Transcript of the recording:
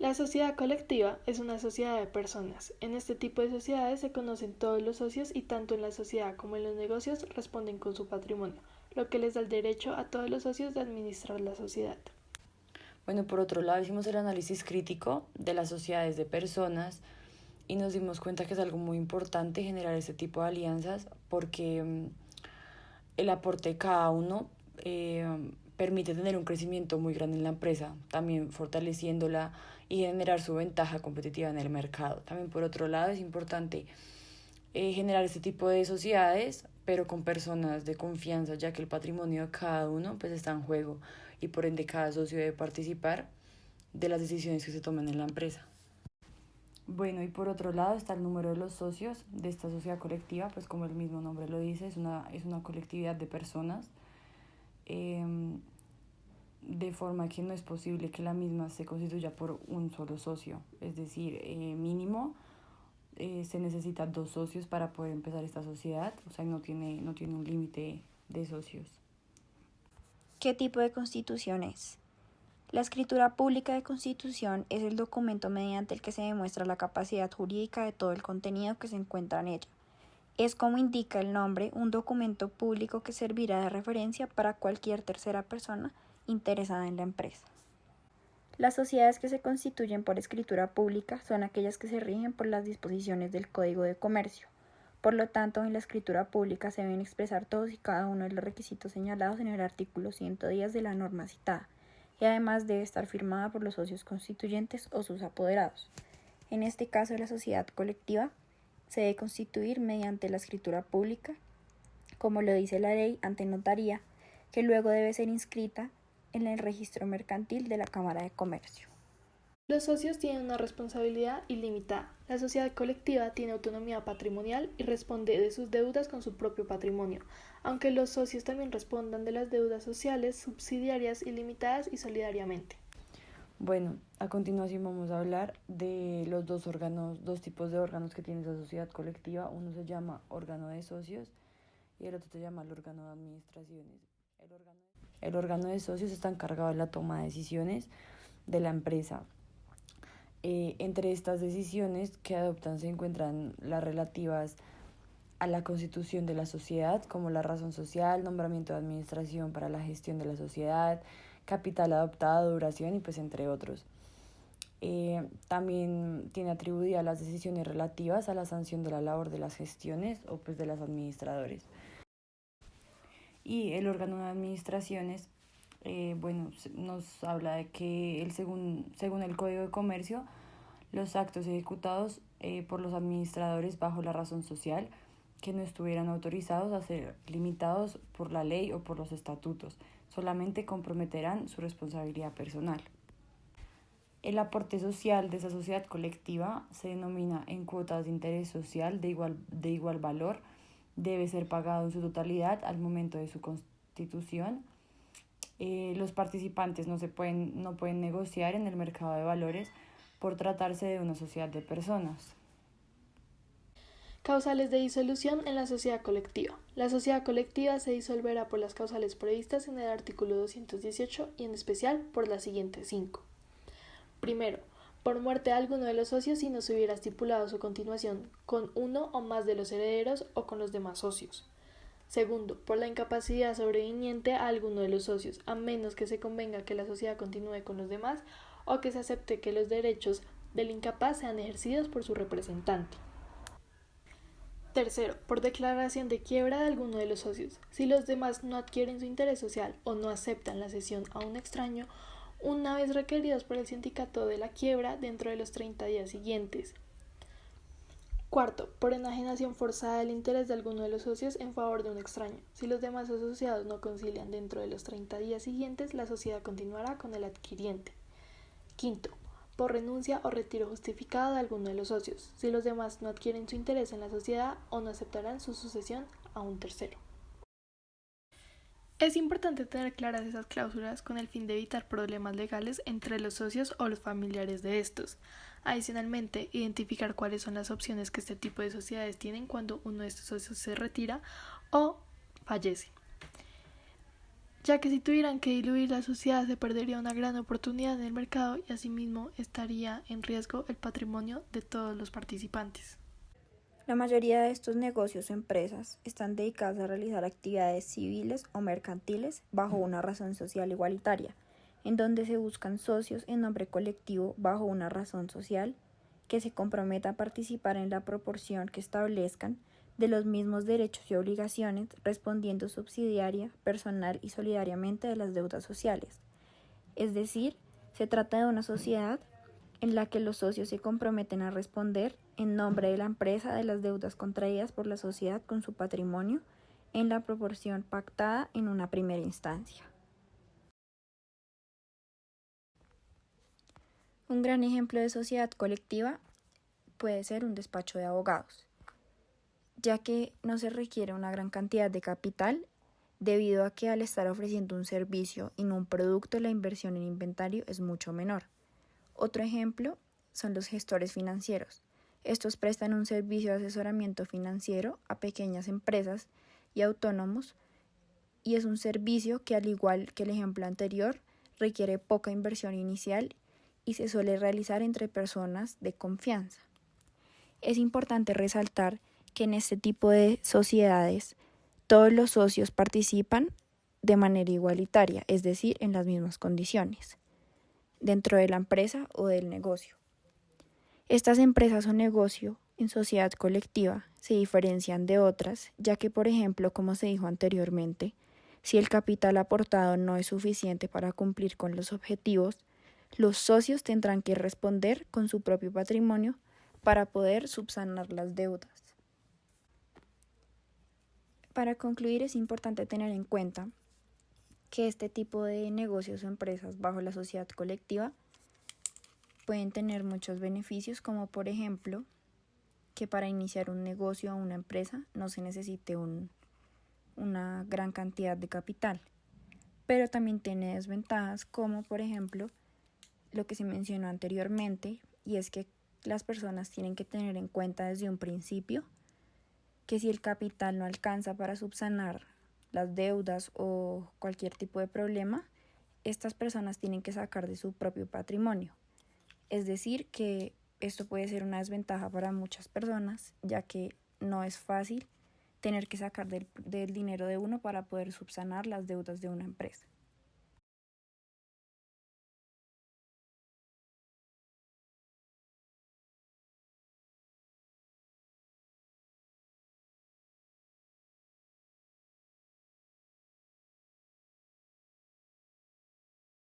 La sociedad colectiva es una sociedad de personas. En este tipo de sociedades se conocen todos los socios y tanto en la sociedad como en los negocios responden con su patrimonio, lo que les da el derecho a todos los socios de administrar la sociedad. Bueno, por otro lado, hicimos el análisis crítico de las sociedades de personas y nos dimos cuenta que es algo muy importante generar este tipo de alianzas porque el aporte de cada uno permite tener un crecimiento muy grande en la empresa, también fortaleciéndola y generar su ventaja competitiva en el mercado. También por otro lado es importante generar este tipo de sociedades, pero con personas de confianza, ya que el patrimonio de cada uno pues está en juego y por ende cada socio debe participar de las decisiones que se toman en la empresa. Bueno, y por otro lado está el número de los socios de esta sociedad colectiva, pues como el mismo nombre lo dice, es una colectividad de personas, eh, de forma que no es posible que la misma se constituya por un solo socio, es decir, mínimo se necesitan 2 socios para poder empezar esta sociedad, o sea, no tiene un límite de socios. ¿Qué tipo de constitución es? La escritura pública de constitución es el documento mediante el que se demuestra la capacidad jurídica de todo el contenido que se encuentra en ella. Es, como indica el nombre, un documento público que servirá de referencia para cualquier tercera persona interesada en la empresa. Las sociedades que se constituyen por escritura pública son aquellas que se rigen por las disposiciones del Código de Comercio. Por lo tanto, en la escritura pública se deben expresar todos y cada uno de los requisitos señalados en el artículo 110 de la norma citada, y además debe estar firmada por los socios constituyentes o sus apoderados. En este caso, la sociedad colectiva se debe constituir mediante la escritura pública, como lo dice la ley, ante notaría, que luego debe ser inscrita en el registro mercantil de la Cámara de Comercio. Los socios tienen una responsabilidad ilimitada. La sociedad colectiva tiene autonomía patrimonial y responde de sus deudas con su propio patrimonio, aunque los socios también respondan de las deudas sociales, subsidiarias, ilimitadas y solidariamente. Bueno, a continuación vamos a hablar de los dos tipos de órganos que tiene esa sociedad colectiva. Uno se llama órgano de socios y el otro se llama el órgano de administraciones. El órgano de socios está encargado de la toma de decisiones de la empresa. Entre estas decisiones que adoptan se encuentran las relativas a la constitución de la sociedad, como la razón social, nombramiento de administración para la gestión de la sociedad, capital adoptado, duración y pues entre otros. También tiene atribuidas las decisiones relativas a la sanción de la labor de las gestiones o pues de los administradores. Y el órgano de administraciones, bueno, nos habla de que según el Código de Comercio, los actos ejecutados por los administradores bajo la razón social que no estuvieran autorizados a ser limitados por la ley o por los estatutos, solamente comprometerán su responsabilidad personal. El aporte social de esa sociedad colectiva se denomina en cuotas de interés social de igual valor, debe ser pagado en su totalidad al momento de su constitución. Los participantes no pueden negociar en el mercado de valores por tratarse de una sociedad de personas. Causales de disolución en la sociedad colectiva. La sociedad colectiva se disolverá por las causales previstas en el artículo 218 y en especial por las siguientes 5. Primero, por muerte de alguno de los socios si no se hubiera estipulado su continuación con uno o más de los herederos o con los demás socios. Segundo, por la incapacidad sobreviniente a alguno de los socios, a menos que se convenga que la sociedad continúe con los demás o que se acepte que los derechos del incapaz sean ejercidos por su representante. Tercero, por declaración de quiebra de alguno de los socios. Si los demás no adquieren su interés social o no aceptan la cesión a un extraño, una vez requeridos por el sindicato de la quiebra dentro de los 30 días siguientes. Cuarto, por enajenación forzada del interés de alguno de los socios en favor de un extraño. Si los demás asociados no concilian dentro de los 30 días siguientes, la sociedad continuará con el adquiriente. Quinto, por renuncia o retiro justificado de alguno de los socios, si los demás no adquieren su interés en la sociedad o no aceptarán su sucesión a un tercero. Es importante tener claras esas cláusulas con el fin de evitar problemas legales entre los socios o los familiares de estos. Adicionalmente, identificar cuáles son las opciones que este tipo de sociedades tienen cuando uno de estos socios se retira o fallece. ya que si tuvieran que diluir la sociedad se perdería una gran oportunidad en el mercado y asimismo estaría en riesgo el patrimonio de todos los participantes. La mayoría de estos negocios o empresas están dedicadas a realizar actividades civiles o mercantiles bajo una razón social igualitaria, en donde se buscan socios en nombre colectivo bajo una razón social que se comprometa a participar en la proporción que establezcan de los mismos derechos y obligaciones, respondiendo subsidiaria, personal y solidariamente de las deudas sociales. Es decir, se trata de una sociedad en la que los socios se comprometen a responder en nombre de la empresa de las deudas contraídas por la sociedad con su patrimonio en la proporción pactada en una primera instancia. Un gran ejemplo de sociedad colectiva puede ser un despacho de abogados, ya que no se requiere una gran cantidad de capital debido a que al estar ofreciendo un servicio y no un producto, la inversión en inventario es mucho menor. Otro ejemplo son los gestores financieros. Estos prestan un servicio de asesoramiento financiero a pequeñas empresas y autónomos y es un servicio que, al igual que el ejemplo anterior, requiere poca inversión inicial y se suele realizar entre personas de confianza. Es importante resaltar que en este tipo de sociedades todos los socios participan de manera igualitaria, es decir, en las mismas condiciones, dentro de la empresa o del negocio. Estas empresas o negocio en sociedad colectiva se diferencian de otras, ya que, por ejemplo, como se dijo anteriormente, si el capital aportado no es suficiente para cumplir con los objetivos, los socios tendrán que responder con su propio patrimonio para poder subsanar las deudas. Para concluir, es importante tener en cuenta que este tipo de negocios o empresas bajo la sociedad colectiva pueden tener muchos beneficios, como por ejemplo que para iniciar un negocio o una empresa no se necesite una gran cantidad de capital, pero también tiene desventajas, como por ejemplo lo que se mencionó anteriormente, y es que las personas tienen que tener en cuenta desde un principio que si el capital no alcanza para subsanar las deudas o cualquier tipo de problema, estas personas tienen que sacar de su propio patrimonio. Es decir, que esto puede ser una desventaja para muchas personas, ya que no es fácil tener que sacar del dinero de uno para poder subsanar las deudas de una empresa.